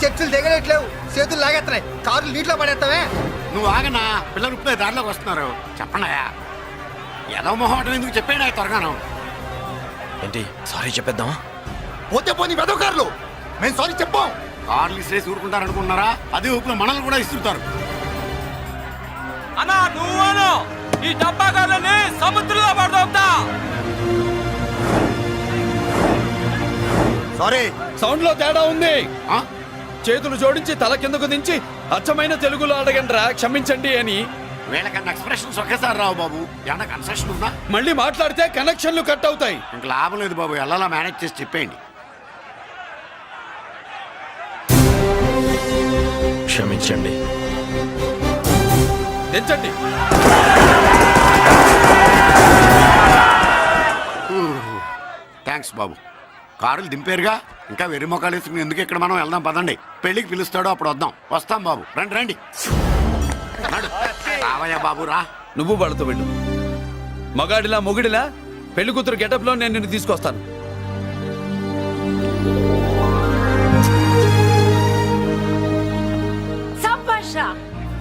చర్చలు దిగలేట్లేవు, చేతులు లాగేస్తున్నాయి, కార్లు నీటిలో పడేస్తావే. నువ్వు ఆగనా, పిల్లలు ఇప్పుడే దారిలోకి వస్తున్నారు. చెప్పండాయా, ఏదో మొహం ఎందుకు చెప్పాడా త్వరగాను. ఏంటి సారీ చెప్పేద్దామా? పోతే పోనీ వెదవ కార్లు, మేము సారీ చెప్పాం. కార్లు ఇసిరేసి ఊరుకుంటారనుకున్నారా? అదే ఊపిలో మనల్ని కూడా ఇస్తుంటారు. అన్నా నువ్వు ఈ డబ్బాగాలని సముద్రంలో పడదవుతా. సారీ, సౌండ్ లో తేడా ఉంది. ఆ? చేతులు జోడించి తల కిందకు దించి అచ్చమైన తెలుగులో అడగండిరా క్షమించండి అని. వీళ్ళకన్నా ఎక్స్ప్రెషన్స్ ఒకేసారి రావు బాబు. ఏమన్నా కన్సెషన్ ఉందా? మళ్ళీ మాట్లాడితే కనెక్షన్లు కట్ అవుతాయి. ఇంక లాభం లేదు బాబు, ఎలా మేనేజ్ చేసి చెప్పేయండి. క్షమించండి. తెచ్చండి. థ్యాంక్స్ బాబు. కారులు దింపారుగా, ఇంకా వెర్రి మొక్కలు వేసుకుని ఎందుకు ఇక్కడ మనం వెళ్దాం పదండి. పెళ్లికి పిలుస్తాడో అప్పుడు వద్దాం. వస్తాం బాబు, రండి రండి. రావయ్యా బాబు రా. నువ్వు వాళ్ళతో వెళ్ళు. మగాడిలా మొగుడిలా పెళ్లి కూతురు గెటప్ లో నేను నిన్ను తీసుకొస్తాను.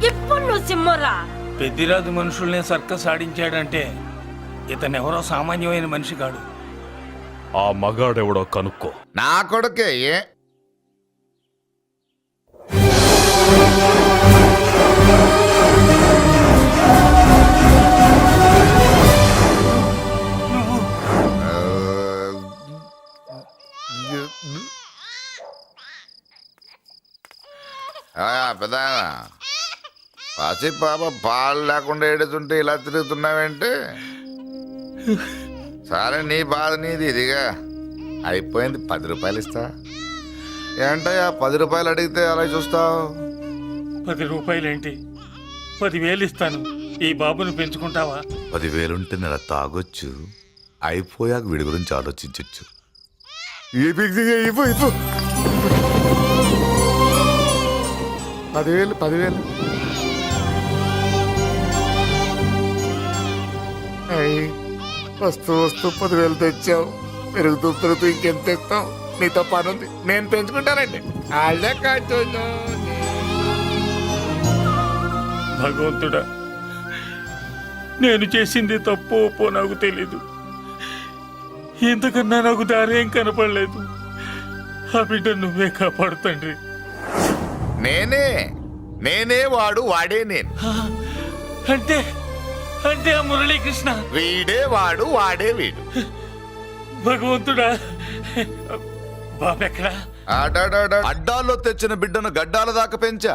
ఇప్పుడు నువ్వు సిమ్మరా. పెద్దిరాజు మనుషుల్ని సర్కస్ ఆడించాడంటే ఇతనెవరో సామాన్యమైన మనిషి కాడు. ఆ మగాడెవడో కనుక్కో. నా కొడుకే పెద్ద పసి పాప పాలు లేకుండా ఏడుతుంటే ఇలా తిరుగుతున్నావేంటి? సరే నీ బాధ నీది, ఇదిగా అయిపోయింది. 10 రూపాయలు ఇస్తా. ఏంటయ్యా 10 రూపాయలు అడిగితే అలా చూస్తావు? 10 రూపాయలేంటి, 10,000 ఇస్తాను. ఈ బాబుని పెంచుకుంటావా? 10,000 ఉంటే నెల తాగొచ్చు, అయిపోయాక వీడి గురించి ఆలోచించచ్చు. 10,000 వస్తూ 10,000 తెచ్చావు. పెరుగుతూ ఇంకెంత తెస్తావు? నీతో పని ఉంది, నేను పెంచుకుంటానండి. భగవంతుడా, నేను చేసింది తప్పు ఒప్పో నాకు తెలీదు. ఇంతకన్నా నాకు దారేం కనపడలేదు. ఆ బిడ్డ నువ్వే కాపాడు తండ్రి. నేనే వాడు, వాడే నేను. అంటే అంటే ఆ మురళీకృష్ణ వీడే వాడు, వాడే వీడు. భగవంతుడా, బాబెక్కడా? అడ్డాల్లో తెచ్చిన బిడ్డను గడ్డాల దాకా పెంచా.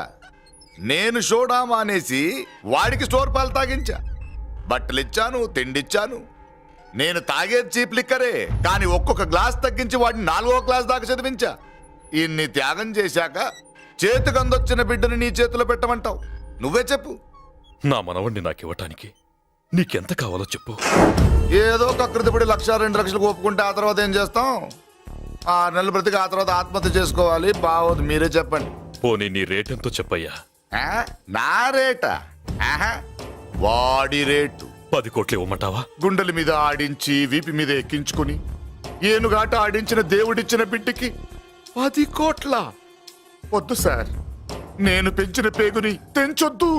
నేను షోడా మానేసి వాడికి స్టోర్ పాలు తాగించా. బట్టలిచ్చాను, తిండిచ్చాను. నేను తాగేది చీప్ లిక్కరే, కానీ ఒక్కొక్క గ్లాస్ తగ్గించి వాడిని 4వ క్లాస్ దాకా చదివించా. ఇన్ని త్యాగం చేశాక చేతికి అందొచ్చిన బిడ్డని నీ చేతిలో పెట్టమంటావు? నువ్వే చెప్పు. నా మనవణ్ణి నాకివ్వటానికి నీకెంత కావాలో చెప్పు. ఏదో కకృతిపడి 1,00,000 2 లక్షలకు ఒప్పుకుంటే ఆ తర్వాత ఏం చేస్తాం? 6 నెలలు బ్రతికి ఆ తర్వాత ఆత్మహత్య చేసుకోవాలి. బావోదు, మీరే చెప్పండి. పోనీ నీ రేటెంతో చెప్పయ్యా. నా రేటా? వాడి రేటు 10 కోట్లు ఇవ్వమంటావా? గుండెల మీద ఆడించి వీపి మీద ఎక్కించుకుని ఏనుగాట ఆడించిన దేవుడిచ్చిన బిడ్డకి 10 కోట్ల? వద్దు సార్, నేను పెంచిన పేగుని తెంచొద్దు.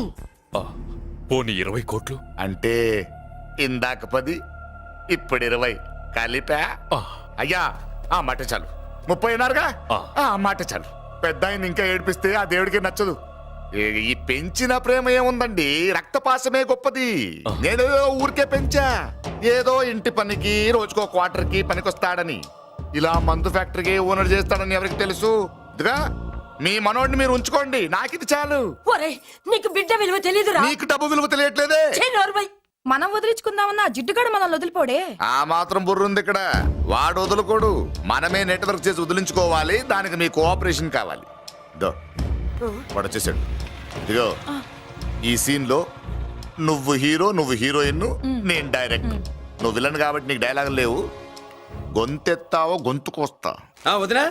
పోనీ 20 కోట్లు? అంటే ఇందాక 10, ఇప్పుడు 20 కలిపా. అయ్యా ఆ మాట చాలు. 30 అన్నారుగా, ఆ మాట చాలు. పెద్ద ఆయన ఇంకా ఏడిపిస్తే ఆ దేవుడికి నచ్చదు. ఈ పెంచిన ప్రేమ ఏముందండి, రక్తపాసమే గొప్పది. నేను ఊరికే పెంచా, ఏదో ఇంటి పనికి రోజుకో క్వార్టర్కి పనికొస్తాడని. ఇలా మందు ఫ్యాక్టరీకి ఓనర్ చేస్తాడని ఎవరికి తెలుసు? ఇదిగా మీ మనోడిని మీరు ఉంచుకోండి, నాకిది చాలు. నీకు బిడ్డ విలువ తెలియదురా? నీకు డబ్బు విలువ తెలియట్లేదే. మనం వదిలించుకుందామన్నా జిడ్డుగాడు మనం వదిలిపోడే. ఆ మాత్రం బుర్రుంది ఇక్కడ. వాడు వదులుకోడు, మనమే నెట్వర్క్ చేసి వదిలించుకోవాలి. దానికి మీ కోఆపరేషన్ కావాలి. వాడు వచ్చేసాడు. ఇదిగో ఈ సీన్ లో నువ్వు హీరో, నువ్వు హీరోయిన్, నేను డైరెక్ట్. నువ్వు విలన్ కాబట్టి నీకు డైలాగ్ లేవు. గొంతెత్తావో గొంతుకొస్తా. వదినా,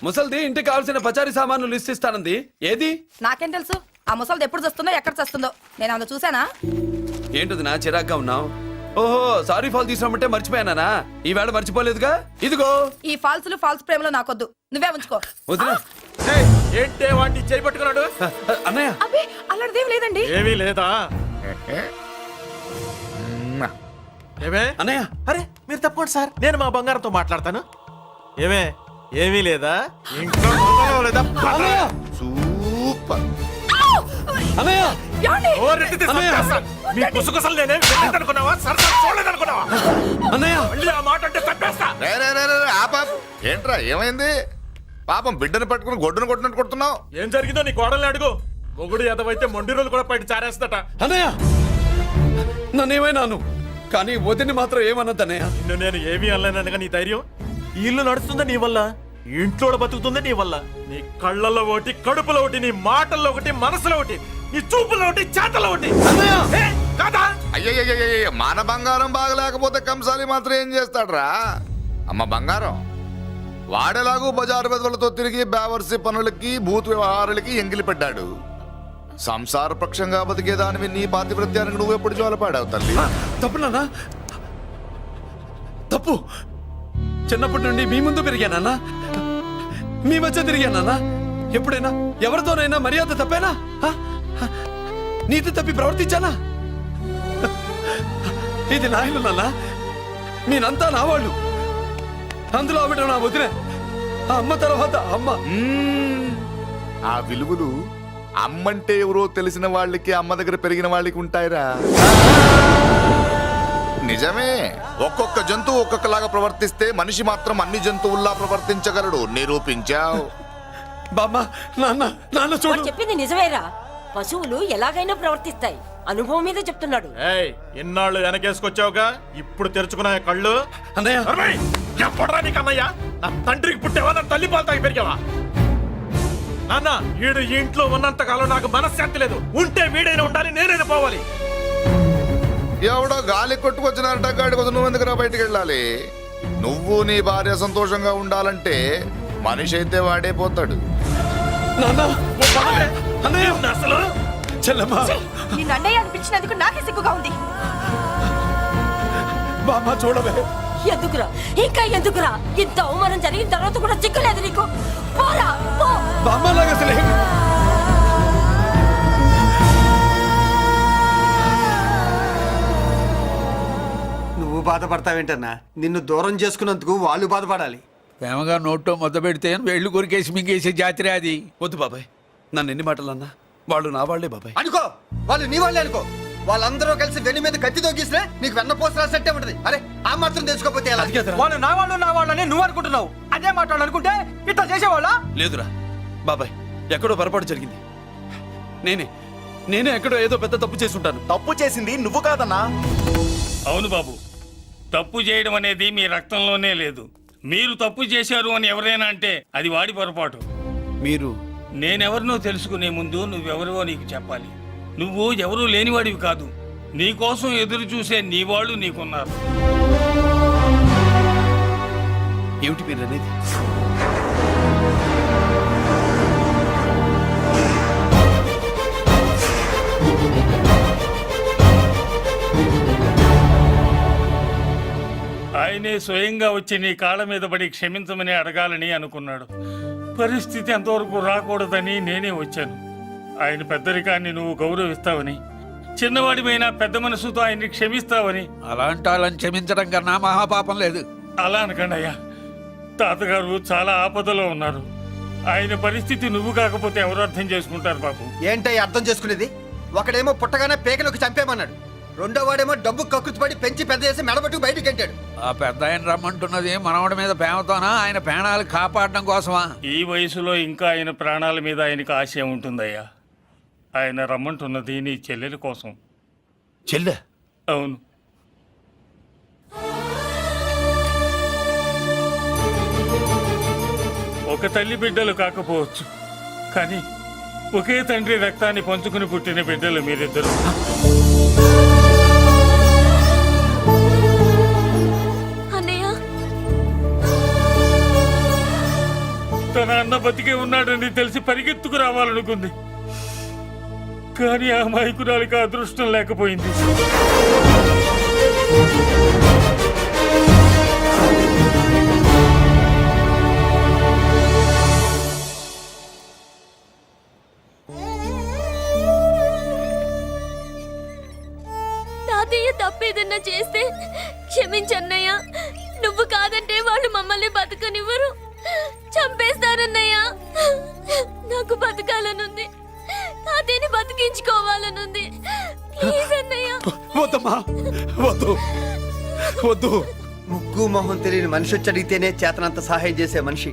ముసల్ది ఇంటికి కావాల్సిన పచారీ సామాన్లు లిస్ట్ ఇస్తానంది. ఏది? నాకేం తెలుసు? ఆ ముసల్ది ఎప్పుడు చస్తుందో ఎక్కడ చస్తుందో నేను అందులో చూసానా? ఏంటది నా చిరాగ్గా ఉన్నావు? ఓహో, సారీ ఫాల్ తీసుకురామంటే మర్చిపోయానా? ఈవేళ మర్చిపోలేదుగా. ఇదిగో ఈ ఫాల్స్ ప్రేమలో నాకొద్దు, నువ్వే ఉంచుకో. వదినా ఏంటే వాడిని చేపట్టుకున్నాడు? అన్నయ్య అబ్బే అలాంటిదేం లేదండి. ఏమీ లేదా? ఏమే అన్నయ్య అరే మీరు తప్పకుండా సార్, నేను మా బంగారంతో మాట్లాడతాను. ఏమే ఏమీ లేదా? ఇంకా మొదలు లేదా? అన్నయ్య సూపర్. అన్నయ్య ఏమండి? ఓ రెడ్డి చంపేస్తాను. మీ కుసకుసలు నేనేం తెలియదనుకున్నావా? సరసా చూడలేదనుకున్నావా? అన్నయ్య మళ్ళీ ఆ మాట అంటే చంపేస్తా. రే, రే, రే, రే, రే, ఆపాప్. ఏంట్రా ఏమైంది? పాపం బిడ్డను పట్టుకుని గొడ్డును కొట్టినట్టు కొడుతున్నావు. ఏం జరిగిందో నీ కోడల్ని అడుగు. మొగుడు ఎదవైతే మొండి రోజులు కూడా బయట చారేస్తట. అన్నయ్య నన్నేమైనాను కానీ వదిని మాత్రం ఏమన్నది అన్నయ్య. నిన్ను నేను ఏమీ అనలేనగా నీ ధైర్యం. ఈ ఇల్లు నడుస్తుందా నీ వల్ల, ఈ ఇంట్లో బతుకుతుంది నీ వల్ల. నీ కళ్ళల్లో ఒకటి, కడుపులో ఒకటి, నీ మాటల్లో ఒకటి, మనసులో ఒకటి, నీ చూపులో ఒకటి, చేతల్లో ఒకటి. ఏ, కాదా? అయ్యయ్యయ్యయ్య, మన బంగారం బాగలేకపోతే కంసాలి మాత్రం ఏం చేస్తాడ్రా? అమ్మ బంగారం వాడేలాగూ బజారు బెదవులతో తిరిగి బేవర్సి పనులకి భూత వ్యవహారాలకి ఎంగిలి పెట్టాడు. సంసార పక్షంగా బతికేదానివి నీ పాతివృత్యానికి నువ్వెప్పుడు జోలపాడావు తల్లి? తప్పు నాన్న, తప్పు. చిన్నప్పటి నుండి మీ ముందు పెరిగానన్నా, మీ మధ్య తిరిగానన్నా. ఎప్పుడైనా ఎవరితోనైనా మర్యాద తప్పేనా? నీతి తప్పి ప్రవర్తించానా? ఇది నా ఇల్లు నాన్న, మీరంతా నా వాళ్ళు. అందులో ఆవిడ నా వదిలే, ఆ అమ్మ తర్వాత అమ్మ. ఆ విలువలు అమ్మంటే ఎవరో తెలిసిన వాళ్ళకి, అమ్మ దగ్గర పెరిగిన వాళ్ళకి ఉంటాయిరా. నిజమే, ఒక్కొక్క జంతువు ఒక్కొక్కలాగా ప్రవర్తిస్తే మనిషి మాత్రం అన్ని జంతువుల్లా ప్రవర్తించగలడు. నిరూపించావు. బామ్మ, నాన్న, నాన్న వాడు చూడు. చెప్పింది నిజమేరా. పశువులు ఎలాగైనా ప్రవర్తిస్తాయి. అనుభవం మీద చెప్తున్నాడు. ఏయ్, ఇన్నాళ్ళు వెనకేసుకొచ్చావుగా, ఇప్పుడు తెరుచుకున్నాయ కళ్ళు. అన్నయ్య అరవై! ఎప్పుడురా నీకు అన్నయ్య? నా తండ్రికి పుట్టావా, నా తల్లి పాలు తాగి పెరిగావా? నాన్న, వీడు ఈ ఇంట్లో ఉన్నంత కాలం నాకు మనశ్శాంతి లేదు. ఉంటే వీడైనా ఉండాలి, నేనైనా పోవాలి. ఎవడో గాలి కొట్టుకొచ్చినారట, గాడి కోసం నువ్వు ఎందుకురా బయటికి వెళ్ళాలి? నువ్వు నీ భార్య సంతోషంగా ఉండాలంటే మనిషి అయితే వాడే పోతాడు. నాన్న, ఓ పదవే. అన్నయ్య, నిన్ను అసలు చెల్లమ్మ, నిన్ను అన్నయ్య అనిపించినందుకు నాకే సిగ్గుగా ఉంది. బామ్మ చూడవే. ఎందుకురా, ఇంకా ఎందుకురా? ఇంత అవమానం జరిగిన తర్వాత కూడా చిక్కలేదు నీకు? పోరా, పో. బామ్మలాగా అసలు ఏమి- నువ్వు బాధపడతావేంటన్నా? నిన్ను దూరం చేసుకున్నందుకు వాళ్ళు బాధపడాలి. ప్రేమగా నోట్లో మొద్ద పెడితే వేళ్ళు కొరికేసి మింగేసే జాతిరే అది. వద్దు బాబాయ్, నన్ను ఎన్ని మాటలు అన్నా వాళ్ళు నా వాళ్లే బాబాయ్. అనుకో, వాళ్ళు నీ వాళ్ళే అనుకో. వాళ్ళందరూ కలిసి వెన్ను మీద కత్తి తోగిస్తే నీకు వెన్నపోస రాసట్టే ఉంటది. అరే ఆ మాత్రం తెలుసుకోకపోతే ఎలా? అది కదరా. వాళ్ళు నా వాళ్ళని నువ్వు అనుకుంటున్నావు. అదే మాట్లాడు అనుకుంటే ఇట్లా చేసేవాళ్ళ? లేదురా బాబాయ్, ఎక్కడో పొరపాటు జరిగింది. నేనే ఎక్కడో ఏదో పెద్ద తప్పు చేసి ఉంటాను. తప్పు చేసింది నువ్వు కాదన్నా. అవును బాబు, తప్పు చేయడం అనేది మీ రక్తంలోనే లేదు. మీరు తప్పు చేశారు అని ఎవరైనా అంటే అది వాడి పొరపాటు. మీరు నేనెవరినో తెలుసుకునే ముందు నువ్వెవరివో నీకు చెప్పాలి. నువ్వు ఎవరూ లేనివాడివి కాదు. నీకోసం ఎదురు చూసే నీ వాళ్ళు నీకున్నారు. ఏమిటి మీరు అనేది? ఆయనే స్వయంగా వచ్చి నీ కాళ్ళ మీద పడి క్షమించమని అడగాలని అనుకున్నాడు. పరిస్థితి అంతవరకు రాకూడదని నేనే వచ్చాను. ఆయన పెద్దరికాన్ని నువ్వు గౌరవిస్తావని, చిన్నవాడిపైన పెద్ద మనసుతో ఆయన్ని క్షమిస్తావని. అలాంటి వాళ్ళని క్షమించడం కన్నా మహాపాపం లేదు. అలా అనకండి అయ్యా. తాతగారు చాలా ఆపదలో ఉన్నారు. ఆయన పరిస్థితి నువ్వు కాకపోతే ఎవరు అర్థం చేసుకుంటారు బాబు? ఏంటయ్య అర్థం చేసుకునేది? ఒకడేమో పుట్టగానే పేకలోకి చంపేమన్నాడు, రెండో వాడేమో డబ్బు కకృతిపడి పెంచి పెద్ద చేసి మెడబట్టుకు బయటికి గంటాడు. ఆ పెద్ద ఆయన రమ్మంటున్నది మనవడి మీద ప్రేమతోనా, ఆయన ప్రాణాలు కాపాడడం కోసమా? ఈ వయసులో ఇంకా ఆయన ప్రాణాల మీద ఆయనకు ఆశ ఉంటుందయ్యా. ఆయన రమ్మంటున్నది నీ చెల్లెల కోసం. చెల్లె? అవును. ఒక తల్లి బిడ్డలు కాకపోవచ్చు, కానీ ఒకే తండ్రి రక్తాన్ని పంచుకుని పుట్టిన బిడ్డలు మీరిద్దరు. అన్నయ్య, తన అన్న బతికే ఉన్నాడని తెలిసి పరిగెత్తుకు రావాలనుకుంది, కానీ ఆ మైకురాలికి అదృష్టం లేకపోయింది. తాతయ్య తప్పేదన్నా చేస్తే క్షమించన్నయ్య. నువ్వు కాదంటే వాళ్ళు మమ్మల్ని బతకనివ్వరు, చంపేస్తారన్నయ్య. నాకు బతకాలనుంది, తాతయ్యని బతికించుకోవాలనుంది. ప్లీజ్ అన్నయ్య. వద్దమ్మా, వద్దు వద్దు. ముగ్గు మొహం తెలియని మనిషి వచ్చి అడిగితేనే చేతనంత సహాయం చేసే మనిషి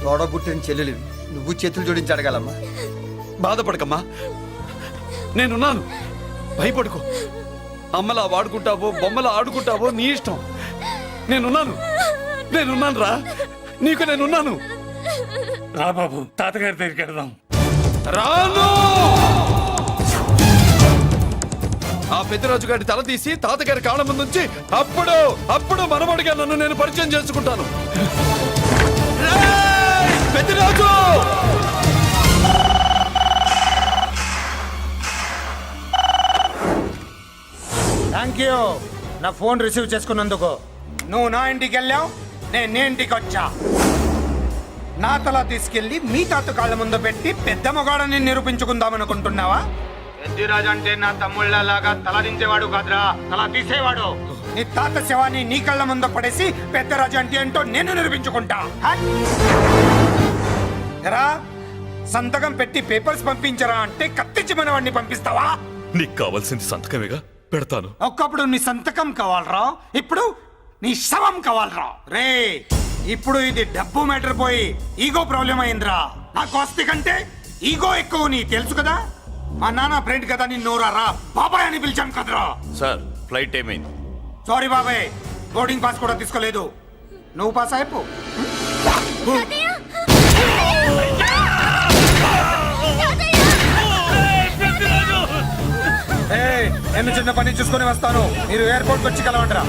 తోడబుట్టిన చెల్లెలు నువ్వు చేతులు జోడించి అడగాలమ్మా. బాధపడకమ్మా, నేనున్నాను. భయపడుకో. అమ్మలా వాడుకుంటావో బొమ్మలా ఆడుకుంటావో నీ ఇష్టం. నేనున్నాను రా, నీకు నేనున్నాను. రా బాబు, తాతగారి దగ్గరికి వెళ్దాం. రాను. ఆ పెద్దరాజు గారి తల తీసి తాతగారి కాళ్ళ ముందుంచి అప్పుడు మనమడిగా నన్ను నేను పరిచయం చేసుకుంటాను. రేయ్, పెద్దరాజు! థ్యాంక్ యూ నా ఫోన్ రిసీవ్ చేసుకున్నందుకు. నువ్వు నా ఇంటికి వెళ్ళావు, నేను నీ ఇంటికి వచ్చా. నా తల తీసుకెళ్లి మీ తాత కాళ్ళ ముందు పెట్టి పెద్ద మొగాడని నిరూపించుకుందామనుకుంటున్నావా? పెద్దిరాజు అంటే నా తమ్ముళ్ళలాగా తల దించేవాడు కాదురా, తల తీసేవాడు. నీ తాత శవాన్ని నీ కళ్ళ ముందు పడేసి పెద్దరాజు అంటే ఏంటో నేను నిరూపించుకుంటా. ఎరా, సంతకం పెట్టి పేపర్స్ పంపించరా అంటే కత్తించి మనవాడిని పంపిస్తావా? నీకు కావాల్సింది సంతకమేగా, పెడతాను. ఒక్కప్పుడు నీ సంతకం కావాలరా, ఇప్పుడు నీ శవం కావాలరా. రే, ఇప్పుడు ఇది డబ్బు మ్యాటర్ పోయి ఈగో ప్రాబ్లం అయిందిరా. నాకు ఆస్తి కంటే ఈగో ఎక్కువ, నీ తెలుసు కదా. మా నాన్న ఫ్రెండ్ కదా, నిన్ను నోరారా బాబాయ్ అని పిలిచాను కదరా. సార్ ఫ్లైట్ ఏమైంది? సారీ బాబాయ్, బోర్డింగ్ పాస్ కూడా తీసుకోలేదు. నువ్వు పాస్ అయిపో. నేను చిన్న పని చూసుకొని వస్తాను, మీరు ఎయిర్పోర్ట్కి వచ్చి కలవండిరా.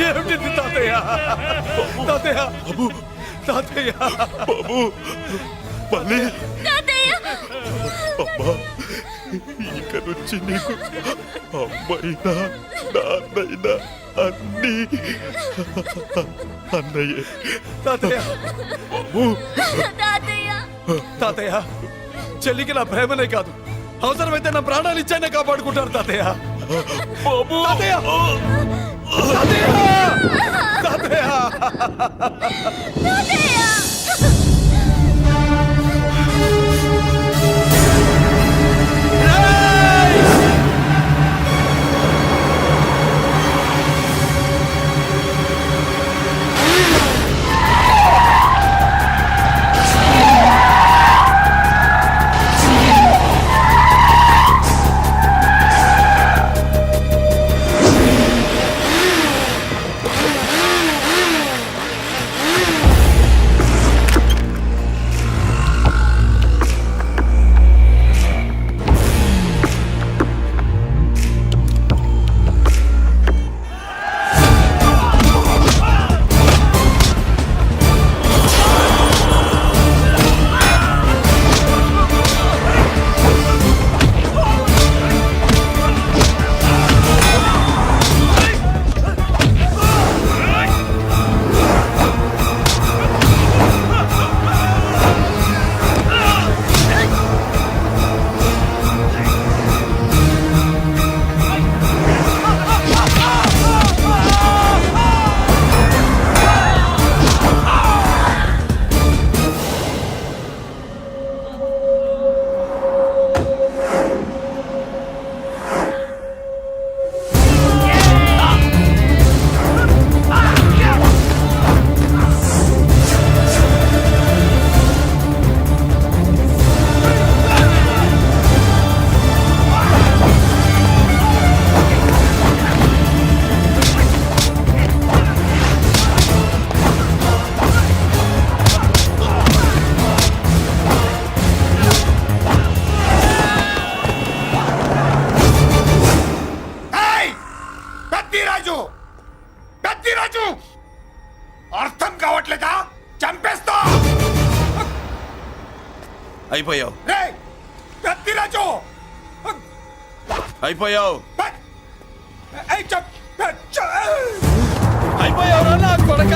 ఏమిటి తాతయ్య? తాతయ్య బాబు, తాతయ్య బాబు, మళ్ళీ అమ్మా, ఇక నుంచి నీకు అమ్మైనా నాన్నైనా అన్నీ అన్నయ్యే. తాతయ్య బాబు, తాతయ్య చెల్లికి నా ప్రేమనే కాదు, అవసరమైతే నా ప్రాణాలు ఇచ్చానే కాపాడుకుంటారు తాతయ్య. బాబు, తాతయ్య తాతయ్య తాతయ్య. అర్థం కావట్లేదా? చంపేస్తా. అయిపోయావు. రే, అయిపోయావు అయిపోయావురా నా కొడక.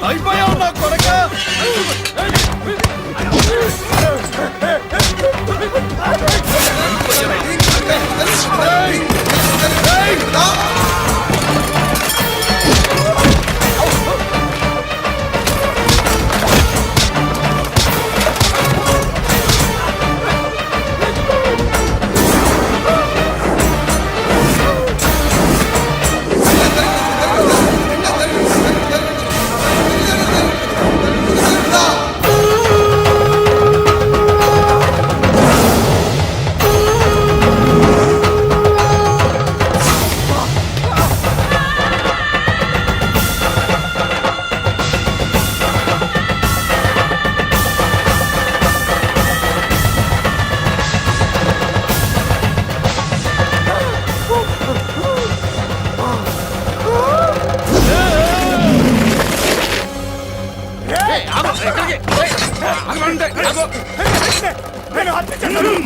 అయిపోయావు నా కొడక.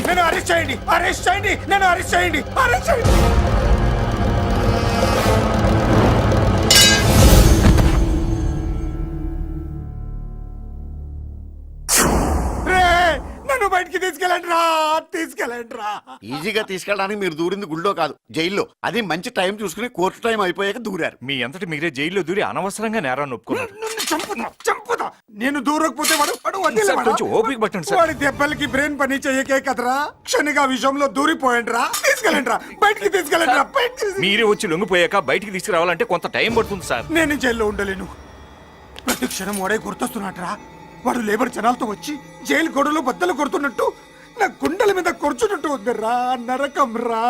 నన్ను అరెస్ట్ చేయండి, అరెస్ట్ చేయండి, నన్ను అరెస్ట్ చేయండి, అరెస్ట్ చేయండి. నన్ను బయటికి తీసుకెళ్ళండి రా, తీసుకెళ్ళండి రా. ఈజీగా తీసుకెళ్ళడానికి మీరు దూరింది గుళ్ళో కాదు, జైల్లో. అది మంచి టైం చూసుకుని కోర్టు టైం అయిపోయాక దూరారు. మీ అంతటి మీరే జైల్లో దూరి అనవసరంగా నేరాన్ని ఒప్పుకున్నారు. చంపుతా. నేను దూరకపోతే వాడు వదిలేవాడా? కొంచెం ఓపిక పట్టండి సార్. వాడి దెబ్బలకి బ్రెయిన్ పని చెయ్యకే కదరా, క్షణిగా విషయంలో దూరిపోయండి రా. తీసుకెళ్ళండి రా, బయటికి తీసుకెళ్ళండి రా, బయటికి. మీరే వచ్చి లొంగిపోయాక బయటికి తీసుకురావాలంటే కొంత టైం పడుతుంది సార్. నేను జైల్లో ఉండలేను. ప్రతి క్షణం వాడే గుర్తొస్తున్నట్రా. వాడు లేబర్ జనాలతో వచ్చి జైలు గొడవలు బద్దలు కొడుతున్నట్టు నా గుండెల మీద కొడుచున్నట్టు ఉందిరా. నరకం రా,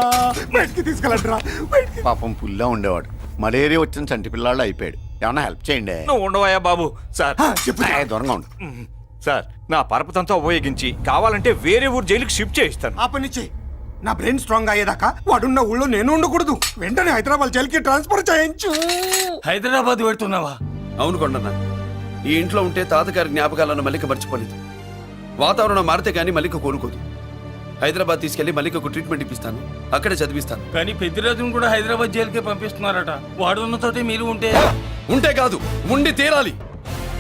బయటికి తీసుకెళ్ళండి రా, బయటికి. పాపం పుల్లా ఉండేవాడు, మలేరియా వచ్చిన చంటి పిల్లాళ్ళు అయిపోయాడు. ఏమన్నా హెల్ప్ చేయండి. నువ్వు ఉండవయ్యా బాబు. సార్ చెప్పు. దూరంగా ఉండు. సార్, నా పరపతంతో ఉపయోగించి కావాలంటే వేరే ఊరు జైలుకి షిఫ్ట్ చేయిస్తాను. ఆ పని చెయ్యి. నా బ్రెయిన్ స్ట్రాంగ్ అయ్యేదాకా వాడున్న ఊళ్ళో నేను ఉండకూడదు. వెంటనే హైదరాబాద్ జైలుకి ట్రాన్స్ఫర్ చేయించు. హైదరాబాద్ పెడుతున్నావా? అవును కొండన్న, ఈ ఇంట్లో ఉంటే తాతగారి జ్ఞాపకాలను మల్లిక మర్చిపోలేదు. వాతావరణం మారితే గానీ మల్లిక కోరుకోదు. హైదరాబాద్ తీసుకెళ్లి మల్లికకు ట్రీట్మెంట్ ఇప్పిస్తాను, అక్కడే చదివిస్తాను. కానీ పెద్దిరాజును కూడా హైదరాబాద్ జైలుకే పంపిస్తున్నారట. వాడున్న తోటి మీరు ఉంటే కాదు, ఉండి తీరాలి.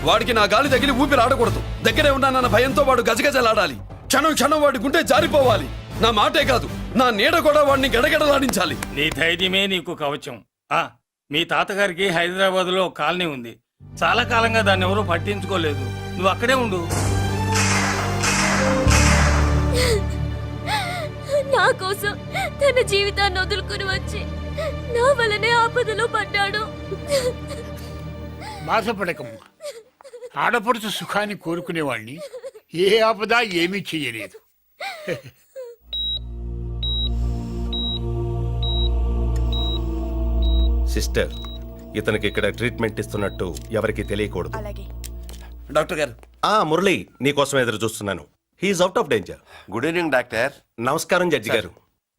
వాడికి నా గాలి తగిలి ఊపిరి ఆడకూడదు. దగ్గరే ఉన్నానన్న భయంతో వాడు గజగజలాడాలి. క్షణం క్షణం వాడి గుండె జారిపోవాలి. నా మాటే కాదు, నా నీడ కూడా వాడిని గడగడలాడించాలి. నీ ధైర్యమే నీకు కవచం. మీ తాతగారికి హైదరాబాద్ లో కాలనీ ఉంది. చాలా కాలంగా దాన్ని ఎవరూ పట్టించుకోలేదు. నువ్వు అక్కడే ఉండు. నా కోసం తన జీవితాన్ని వదులుకుని వచ్చి నా వల్లనే ఆపదలో పడ్డాడు. బాధపడకమ్మా. ఆడపడుచు సుఖాన్ని కోరుకునేవాణ్ణి ఏ ఆపద ఏమీ చెయ్యలేదు. సిస్టర్, ఇతనికి ఇక్కడ ట్రీట్మెంట్ ఇస్తున్నట్టు ఎవరికి తెలియకూడదు. అలాగే. డాక్టర్ గారు, మురళి, నీకోసం ఎదురు చూస్తున్నాను. He's out of danger. Good evening doctor. నమస్కారం జడ్జి గారు.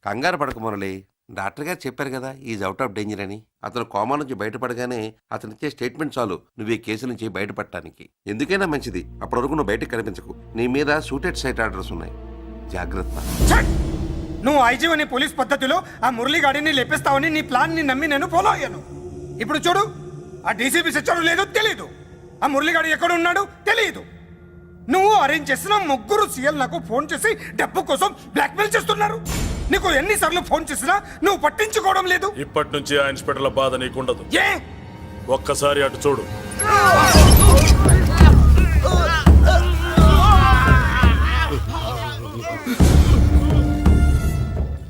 కంగారు పడకు మురళి. డాక్టర్ గారు చెప్పారు కదా ఈజ్ అవుట్ ఆఫ్ డేంజర్ అని. అతను కోమా నుంచి బయటపడగానే అతను ఇచ్చే స్టేట్మెంట్ చాలు నువ్వు ఈ కేసు నుంచి బయటపడటానికి. ఎందుకైనా మంచిది, అప్పటి వరకు నువ్వు బయటకు కనిపించకు. నీ మీద షూటెడ్ సైట్ ఆర్డర్స్ ఉన్నాయి, జాగ్రత్త. ఛట్! నువ్వు ఐజీవని పోలీస్ పద్ధతిలో ఆ మురళీ గాడిని లేపిస్తావని నీ ప్లాన్ ని నమ్మి నేను ఫాలో అయ్యాను. ఇప్పుడు చూడు, ఆ డీసీపీ సచ్చాడు లేదో తెలియదు, ఆ మురళీగాడు ఎక్కడ ఉన్నాడు తెలియదు. నువ్వు అరేంజ్ చేసిన ముగ్గురు సీఎల్ నాకు ఫోన్ చేసి డబ్బు కోసం బ్లాక్మెయిల్ చేస్తున్నారు. నీకు ఎన్నిసార్లు ఫోన్ చేసినా నువ్వు పట్టించుకోవడం లేదు. ఇప్పటి నుంచి ఆ ఇన్స్పెక్టర్ల బాధ నీకుండదు. ఏ ఒక్కసారి అటు చూడు.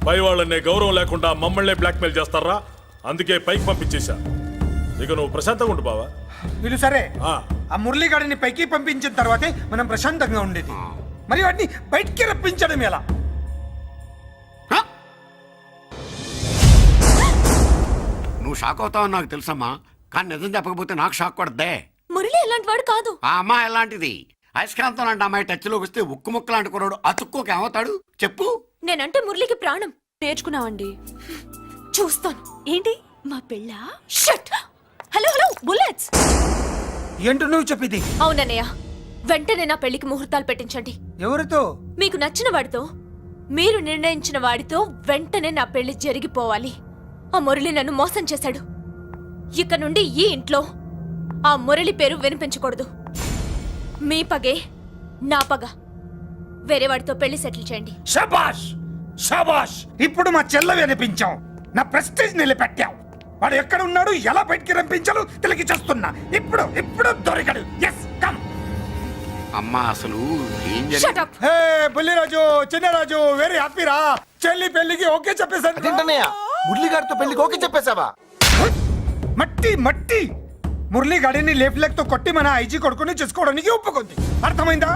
పై వాళ్ళనే గౌరవం లేకుండా మమ్మల్నే బ్లాక్మెయిల్ చేస్తారా? అందుకే పైకి పంపించేశా. ఇక నువ్వు ప్రశాంతంగా ఉండు బావా. వీళ్ళు సరే, ఆ. ఆ మురళీగాడిని పైకి పంపించిన తర్వాతే మనం ప్రశాంతంగా ఉండేది. మరి వాటిని బయటికి రప్పించడం ఎలా? నువ్వు షాక్ అవుతావని నాకు తెలుసమ్మా, కానీ నిజం చెప్పకపోతే నాకు షాక్ కొడద్దే. మురళి ఎలాంటి వాడు కాదు. ఆ అమ్మాయి ఎలాంటిది? అయస్కాంతం లాంటి అమ్మాయి టచ్లోకి వస్తే ఉక్కు ముక్క లాంటి కుర్రాడు అతుక్కోక ఏమవుతాడు చెప్పు. నేనంటే మురళికి ప్రాణం. నేర్చుకున్నావండి, చూస్తాను. ఏంటి మా పెళ్ళ? షట్! Hello hello, bullets! ఏంటో నువ్వు చెప్పేది? అవునన్నయ్య, వెంటనే నా పెళ్లికి ముహూర్తాలు పెట్టించండి. ఎవరితో? మీకు నచ్చిన వాడితో, మీరు నిర్ణయించిన వాడితో వెంటనే నా పెళ్లి జరిగిపోవాలి. ఆ మురళి నన్ను మోసం చేశాడు. ఇక నుండి ఈ ఇంట్లో ఆ మురళి పేరు వినిపించకూడదు. మీ పగే నా పగ. వేరే వాడితో పెళ్లి సెటిల్ చేయండి. శబాష్ శబాష్! ఇప్పుడు మా చెల్ల వినిపించావు, నా ప్రెస్టేజ్ నిలబెట్టావు. వాడు ఎక్కడ ఉన్నాడు, ఎలా బయటికి రంపించాలో తెలికి చేస్తున్నా. ఇప్పుడు ఇప్పుడు దొరికాడు. Yes, come. అమ్మా అసలు ఏం Shut జరిగింది? up! Hey Bulliraju, Chinnaraju, very హ్యాపీరా. చెల్లి పెళ్లికి ఓకే చెప్పేశాను. మురళి గారితో పెళ్లికి ఓకే చెప్పేశావా? మట్టి మట్టి మురళీ గాడిని లేఫ్ లెగ్ తో కొట్టి మన ఐజీ కొడుకుని చేసుకోవడానికి ఒప్పుకుంది. అర్థమైందా?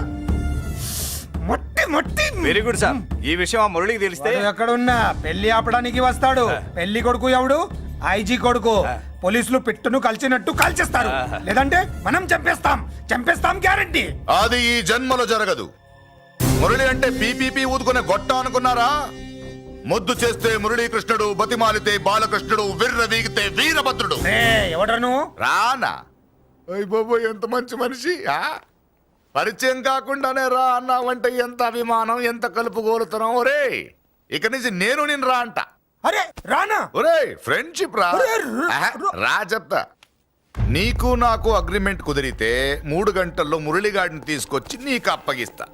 మట్టి మట్టి. Very good sir. ఈ విషయం ఆ మురళికి తెలిస్తే వాడు ఎక్కడున్నా పెళ్లి ఆపడానికి వస్తాడు. పెళ్లి కొడుకు ఎవడు? ఐజీ కొడుకు. పోలీసులు పెట్టును కలిసినట్టు కాల్చేస్తారు, లేదంటే మనం చంపేస్తాం. చంపేస్తాం గ్యారంటీ. అది ఈ జన్మలో జరగదు. మురళి అంటే పీపీపీ ఊదుకునే గొట్ట అనుకున్నారా? ముద్దు చేస్తే మురళీకృష్ణుడు, బతిమాలితే బాలకృష్ణుడు, విర్ర వీగితే వీరభద్రుడు. ఎవడరా నువ్వు? రానా? అయ్య బాబోయ్, ఎంత మంచి మనిషి. పరిచయం కాకుండానే రా అన్నావంటే ఎంత అభిమానం, ఎంత కలుపుగోలుతున్నాం. ఒరే, ఇక నుంచి నేను రా అంట. అరే రానా? ఒరే, ఫ్రెండ్షిప్ రా. ఆహా, రా చెప్తా. నీకు నాకు అగ్రిమెంట్ కుదిరితే 3 గంటల్లో మురళిగాడిని తీసుకొచ్చి నీకు అప్పగిస్తా.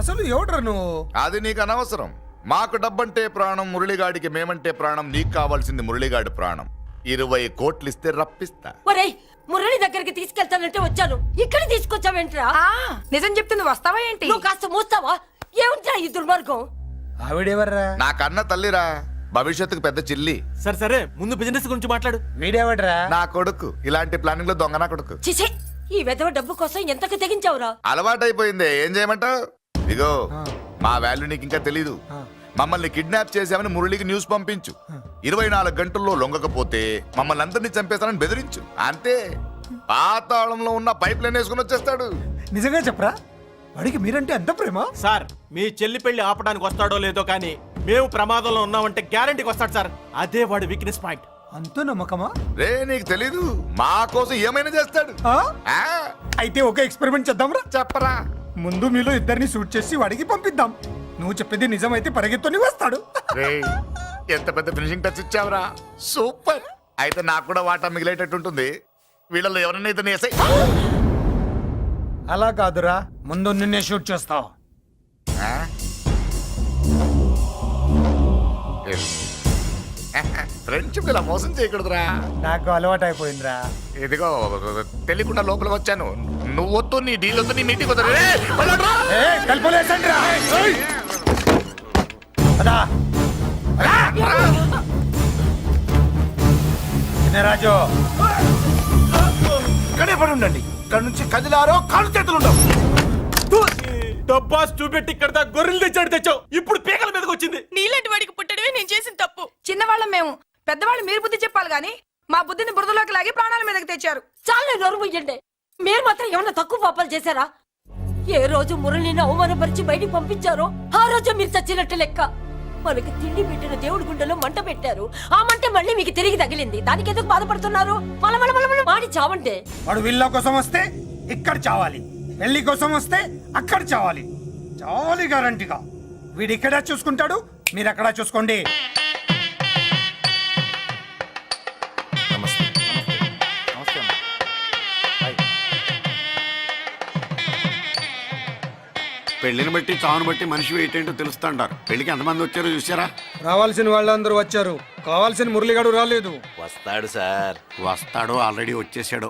అసలు ఎవడరా నువ్వు? అది నీకు అనవసరం. మాకు డబ్బంటే ప్రాణం, మురళిగాడికి మేమంటే ప్రాణం. నీకు కావాల్సింది మురళిగాడి ప్రాణం. 20 కోట్లు ఇస్తే రప్పిస్తా. ఒరేయ్, మురళి దగ్గరికి తీసుకెళ్తానంటే వచ్చాను, ఇక్కడ తీసుకొచ్చావేంట్రా? నిజం చెప్తే నువ్వు వస్తావా ఏంటి? నువ్వు కాస్త మూస్తావా? ఏమిట్రా ఈ దుర్మార్గం? ఆవిడెవర్రా? నా కన్న తల్లిరా, భవిష్యత్తుకు పెద్ద చిల్లి. సరే సరే, ముందు బిజినెస్ గురించి మాట్లాడు. వీడెవడరా? నా కొడుకు. ఇలాంటి ప్లానింగ్ లో దొంగ నా కొడుకు. చిసే, ఈ వెధవ డబ్బు కోసం ఎంతకు తెగించావురా? అలవాటైపోయింది, ఏం చేయమంటావు? ఇగో, మా వాల్యూ నీకు ఇంకా తెలీదు. మమ్మల్ని కిడ్నాప్ చేసామని మురళికి న్యూస్ పంపించు. 24 గంటల్లో లొంగకపోతే మమ్మల్ని అందరినీ చంపేస్తానని బెదిరించు. అంతే. పాతాళంలో ఉన్న పైప్ లైన్ వేసుకుని వచ్చేస్తాడు. నిజంగా చెప్పరా? వాడికి మీరంటే ఎంత ప్రేమ? సార్, మీ చెల్లి పెళ్లి ఆపడానికి వస్తాడో లేదో కానీ మేము ప్రమాదంలో ఉన్నామంటే గ్యారంటీకి వస్తాడు సార్. అదే వాడి వీక్నెస్ పాయింట్. అంత నమ్మకమా? రే, నీకు తెలీదు, మా కోసం ఏమైనా చేస్తాడు. ఆ? అయితే ఒక ఎక్స్పెరిమెంట్ చేద్దాంరా. చెప్పరా. ముందు మీలో ఇద్దరిని షూట్ చేసి వాడికి పంపిద్దాం. నువ్వు చెప్పేది నిజమైతే పరిగెత్తుని వస్తాడు. రే, ఎంత పెద్ద ఫినిషింగ్ టచ్ ఇచ్చావురా. సూపర్. అయితే నాకు కూడా వాటా మిగిలేటట్టు ఉంటుంది. వీళ్ళలో ఎవరైనా ఇతను వేసాయి. అలా కాదురా, ముందు నిన్నే షూట్ చేస్తావు. ఫ్రెండ్షిప్ ఇలా మోసం చేయకూడదురా. నాకు అలవాటు అయిపోయిందిరా. ఇదిగో, తెలియకుండా లోపల వచ్చాను. నువ్వు వద్దు, నీ డీల్ వద్దు, నీ మీటింగ్ వద్దు. కలిపలేసండిరా. రాజు, ఇక్కడే పడి ఉండండి. ఇక్కడ నుంచి కదిలారో కాళ్ళు చేతులు ఉండవు. డబ్బాస్ చూపెట్టి ఇక్కడ దాకా గొర్రెలు తెచ్చావు ఇప్పుడు పీకల మీదకి వచ్చింది. నీలాంటి వాడికి పుట్టడమే నేను చేసిన తప్పు. చిన్నవాళ్ళం మేము, పెద్దవాళ్ళు మీరు బుద్ధి చెప్పాలి గాని మా బుద్ధిని బురదలోకి లాగి ప్రాణాల మీదకి తెచ్చారు. చాలా నోరు ముయ్యండి. మీరు మాత్రం ఏమన్నా తక్కువ పాపాలు చేశారా? ఏ రోజు మురళిని అవమానపరిచి బయటికి పంపించారో ఆ రోజు మీరు చచ్చినట్టు లెక్క. మనకి తిండి పెట్టిన దేవుడి గుండెలో మంట పెట్టారు. ఆ మంట మళ్ళీ మీకు తిరిగి తగిలింది. దానికి ఎందుకు బాధపడుతున్నారు? మాడి చావంటే. వాడు విల్ల కోసం వస్తే ఇక్కడ చావాలి, పెళ్లి కోసం వస్తే అక్కడ చావాలి. చావాలి గ్యారంటీగా. వీడు ఇక్కడ చూసుకుంటాడు, మీరు అక్కడ చూసుకోండి. పెళ్లిని బట్టి చావును బట్టి మనిషి ఏంటంటో తెలుస్తా అంటారు. పెళ్లికి ఎంతమంది వచ్చారో చూసారా? రావాల్సిన వాళ్ళందరూ వచ్చారు, కావాల్సిన మురళిగాడు రాలేదు. వస్తాడు సార్. వస్తాడో ఆల్రెడీ వచ్చేసాడో.